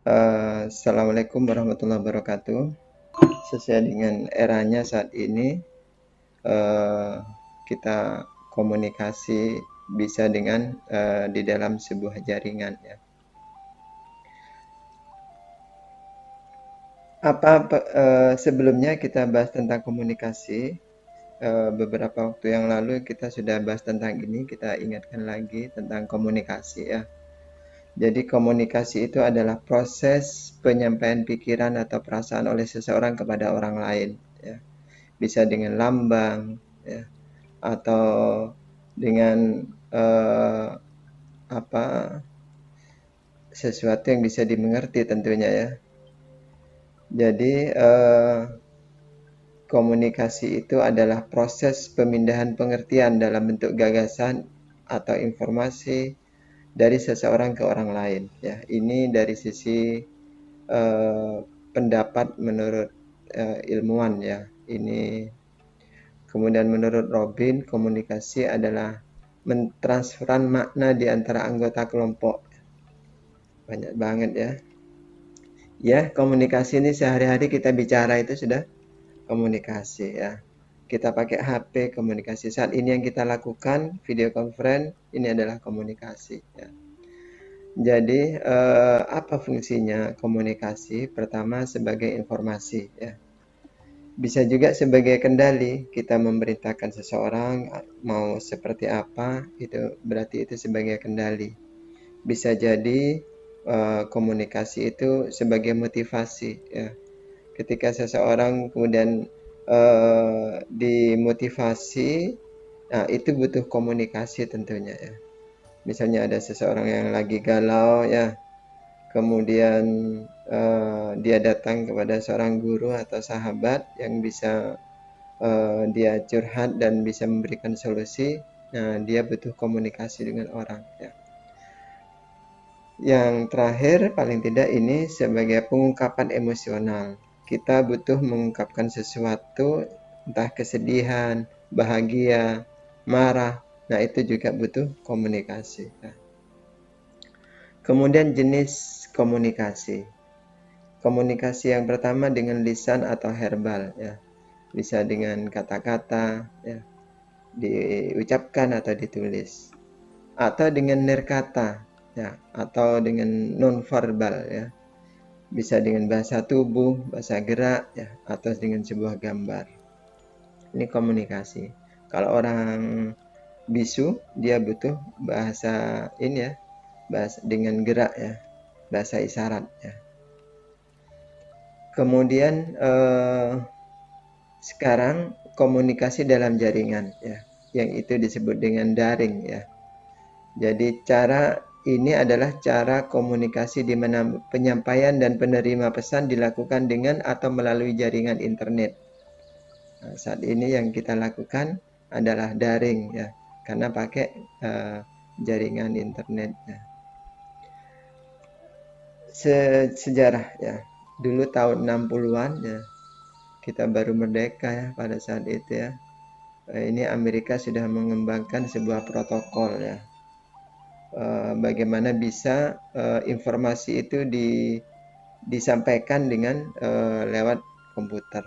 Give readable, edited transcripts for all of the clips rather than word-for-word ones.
Assalamualaikum warahmatullahi wabarakatuh. Sesuai dengan eranya saat ini, eh, kita komunikasi bisa dengan di dalam sebuah jaringan ya. Sebelumnya kita bahas tentang komunikasi. Beberapa waktu yang lalu kita sudah bahas tentang ini. Kita ingatkan lagi tentang komunikasi ya. Jadi komunikasi itu adalah proses penyampaian pikiran atau perasaan oleh seseorang kepada orang lain ya. Bisa dengan lambang ya, atau dengan eh, apa sesuatu yang bisa dimengerti tentunya ya. Jadi komunikasi itu adalah proses pemindahan pengertian dalam bentuk gagasan atau informasi dari seseorang ke orang lain ya. Ini dari sisi eh, pendapat menurut ilmuwan ya. Ini kemudian menurut Robin, komunikasi adalah mentransferan makna di antara anggota kelompok. Banyak banget ya. Ya, komunikasi ini sehari-hari kita bicara itu sudah komunikasi ya. Kita pakai HP komunikasi. Saat ini yang kita lakukan video conference ini adalah komunikasi ya. Jadi apa fungsinya komunikasi? Pertama sebagai informasi ya. Bisa juga sebagai kendali, kita memerintahkan seseorang mau seperti apa, itu berarti itu sebagai kendali. Bisa jadi komunikasi itu sebagai motivasi ya. Ketika seseorang kemudian dimotivasi, nah itu butuh komunikasi tentunya ya. Misalnya ada seseorang yang lagi galau ya, kemudian dia datang kepada seorang guru atau sahabat yang bisa dia curhat dan bisa memberikan solusi. Nah, dia butuh komunikasi dengan orang ya. Yang terakhir, paling tidak ini sebagai pengungkapan emosional. Kita butuh mengungkapkan sesuatu, entah kesedihan, bahagia, marah. Nah, itu juga butuh komunikasi. Nah, kemudian jenis komunikasi. Komunikasi yang pertama dengan lisan atau herbal ya. Bisa dengan kata-kata ya, diucapkan atau ditulis. Atau dengan nirkata ya, atau dengan nonverbal ya. Bisa dengan bahasa tubuh, bahasa gerak ya, atau dengan sebuah gambar. Ini komunikasi. Kalau orang bisu, dia butuh bahasa ini ya, bahasa dengan gerak ya, bahasa isyarat ya. Kemudian sekarang komunikasi dalam jaringan ya, yang itu disebut dengan daring ya. Jadi cara ini adalah cara komunikasi di mana penyampaian dan penerima pesan dilakukan dengan atau melalui jaringan internet. Nah, saat ini yang kita lakukan adalah daring ya, karena pakai jaringan internet ya. Sejarah ya. Dulu tahun 60-an ya, kita baru merdeka ya pada saat itu ya. Ini Amerika sudah mengembangkan sebuah protokol ya. Bagaimana bisa informasi itu disampaikan dengan lewat komputer.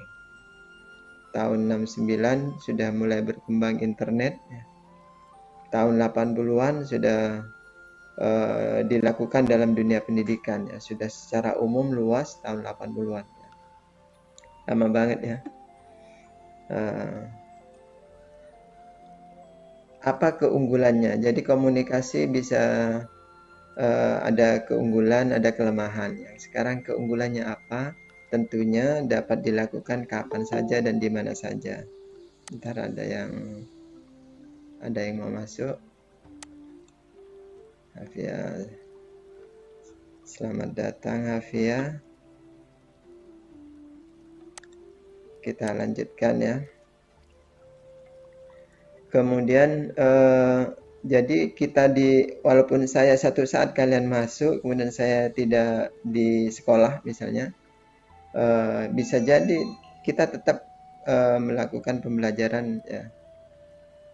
Tahun 69 sudah mulai berkembang internet. Tahun 80-an sudah dilakukan dalam dunia pendidikan ya. Sudah secara umum luas tahun 80-an. Lama banget ya. Apa keunggulannya? Jadi komunikasi bisa ada keunggulan, ada kelemahan. Yang sekarang keunggulannya apa? Tentunya dapat dilakukan kapan saja dan di mana saja. Ntar ada yang mau masuk. Hafia, selamat datang Hafia. Kita lanjutkan ya. Kemudian jadi kita walaupun saya satu saat kalian masuk, kemudian saya tidak di sekolah misalnya, bisa jadi kita tetap melakukan pembelajaran ya.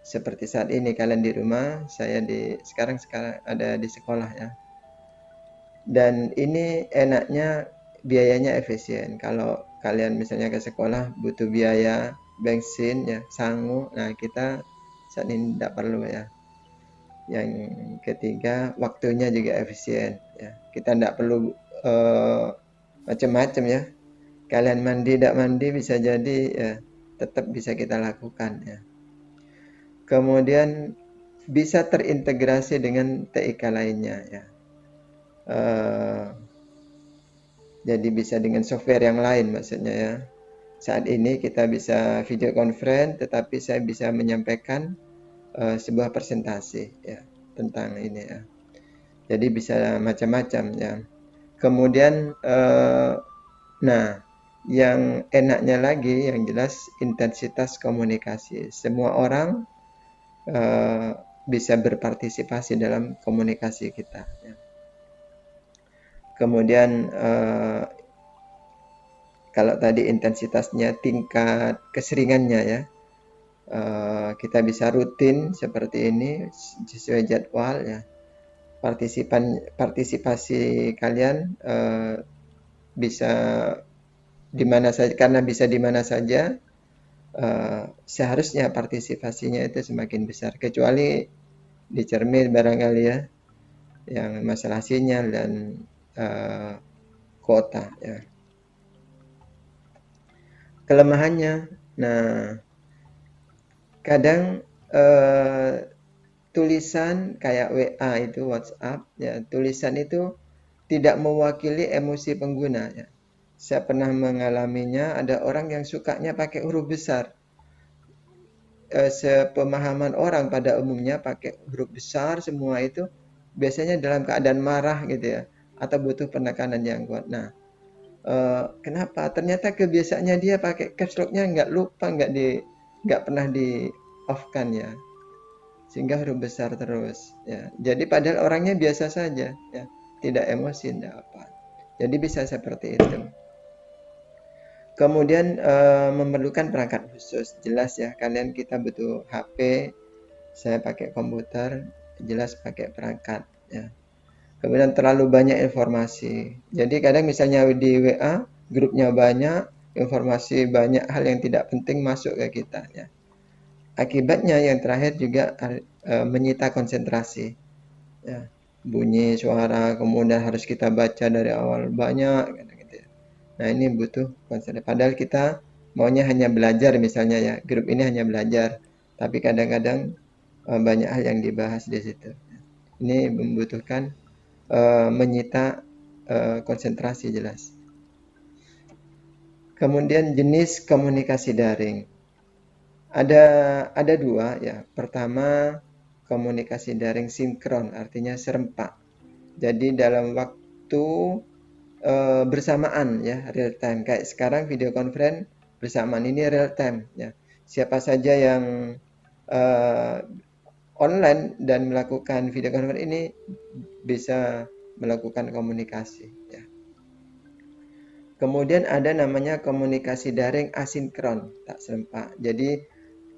Seperti saat ini kalian di rumah, saya sekarang ada di sekolah ya. Dan ini enaknya biayanya efisien. Kalau kalian misalnya ke sekolah butuh biaya bensin ya, sangu. Nah, kita saat ini tidak perlu ya. Yang ketiga, waktunya juga efisien ya. Kita tidak perlu macam-macam ya. Kalian mandi tidak mandi bisa jadi ya tetap bisa kita lakukan ya. Kemudian bisa terintegrasi dengan TIK lainnya ya. Jadi bisa dengan software yang lain maksudnya ya. Saat ini kita bisa video conference, tetapi saya bisa menyampaikan sebuah presentasi ya tentang ini ya. Jadi bisa macam-macam ya. Kemudian nah, yang enaknya lagi yang jelas intensitas komunikasi. Semua orang eh, bisa berpartisipasi dalam komunikasi kita ya. Kemudian kalau tadi intensitasnya, tingkat keseringannya ya, kita bisa rutin seperti ini sesuai jadwal ya. Partisipasi kalian bisa di mana saja, karena bisa di mana saja. Seharusnya partisipasinya itu semakin besar, kecuali di cermin barangkali ya, yang masalah sinyal dan kuota ya. Kelemahannya, nah kadang tulisan kayak WA itu, WhatsApp ya, tulisan itu tidak mewakili emosi pengguna ya. Saya pernah mengalaminya, ada orang yang sukanya pakai huruf besar. Sepemahaman orang pada umumnya pakai huruf besar semua itu biasanya dalam keadaan marah gitu ya, atau butuh penekanan yang kuat. Nah, kenapa? Ternyata kebiasaannya dia pakai caps lock-nya nggak pernah di off kan ya, sehingga huruf besar terus ya. Jadi padahal orangnya biasa saja ya, tidak emosi, tidak apa. Jadi bisa seperti itu. Kemudian memerlukan perangkat khusus, jelas ya, kalian kita butuh HP, saya pakai komputer, jelas pakai perangkat ya. Kemudian terlalu banyak informasi. Jadi kadang misalnya di WA grupnya banyak, informasi banyak hal yang tidak penting masuk ke kita ya. Akibatnya yang terakhir juga menyita konsentrasi ya. Bunyi suara kemudian harus kita baca dari awal banyak gitu ya. Nah, ini butuh konsentrasi. Padahal kita maunya hanya belajar misalnya ya, grup ini hanya belajar, tapi kadang-kadang banyak hal yang dibahas di situ. Ini membutuhkan menyita konsentrasi jelas. Kemudian jenis komunikasi daring. Ada dua ya. Pertama, komunikasi daring sinkron, artinya serempak. Jadi dalam waktu bersamaan ya, real time. Kayak sekarang video conference bersamaan ini real time ya. Siapa saja yang uh, online dan melakukan video conference ini bisa melakukan komunikasi ya. Kemudian ada namanya komunikasi daring asinkron, tak serempak. Jadi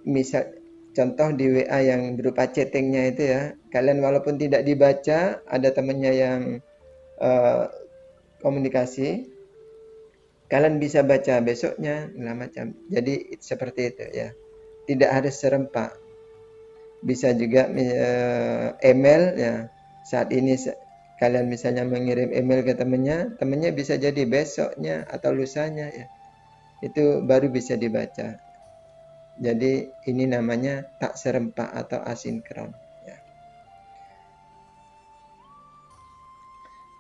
misal contoh di WA yang berupa chattingnya itu ya, kalian walaupun tidak dibaca, ada temannya yang uh, komunikasi, kalian bisa baca besoknya, segala macam. Jadi seperti itu ya. Tidak harus serempak. Bisa juga email ya. Saat ini kalian misalnya mengirim email ke temannya bisa jadi besoknya atau lusanya ya. Itu baru bisa dibaca. Jadi ini namanya tak serempak atau asinkron ya.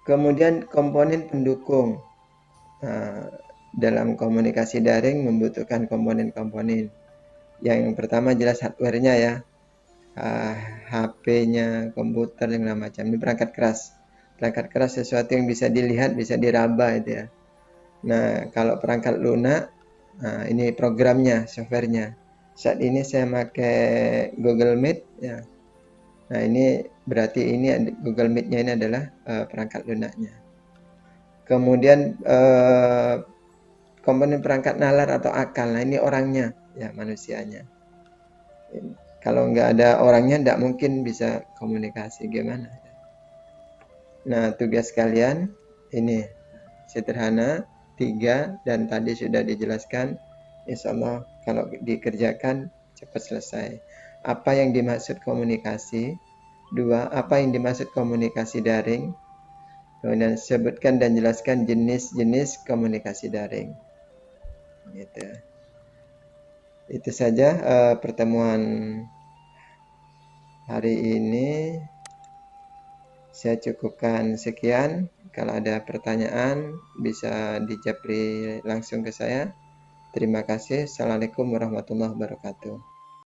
Kemudian komponen pendukung. Nah, dalam komunikasi daring membutuhkan komponen-komponen. Yang pertama jelas hardware-nya ya, HP-nya, komputer, dan segala macam. Ini perangkat keras. Perangkat keras sesuatu yang bisa dilihat, bisa diraba itu ya. Nah, kalau perangkat lunak, nah ini programnya, softwarenya. Saat ini saya pakai Google Meet ya. Nah, ini berarti ini Google Meet-nya ini adalah perangkat lunaknya. Kemudian komponen perangkat nalar atau akal. Nah, ini orangnya ya, manusianya. Kalau nggak ada orangnya, nggak mungkin bisa komunikasi gimana. Nah, tugas kalian ini sederhana, 3, dan tadi sudah dijelaskan. Insya Allah kalau dikerjakan cepat selesai. Apa yang dimaksud komunikasi? 2, apa yang dimaksud komunikasi daring? Kemudian sebutkan dan jelaskan jenis-jenis komunikasi daring. Gitu. Itu saja pertemuan hari ini. Saya cukupkan sekian. Kalau ada pertanyaan bisa dijapri langsung ke saya. Terima kasih. Assalamualaikum warahmatullahi wabarakatuh.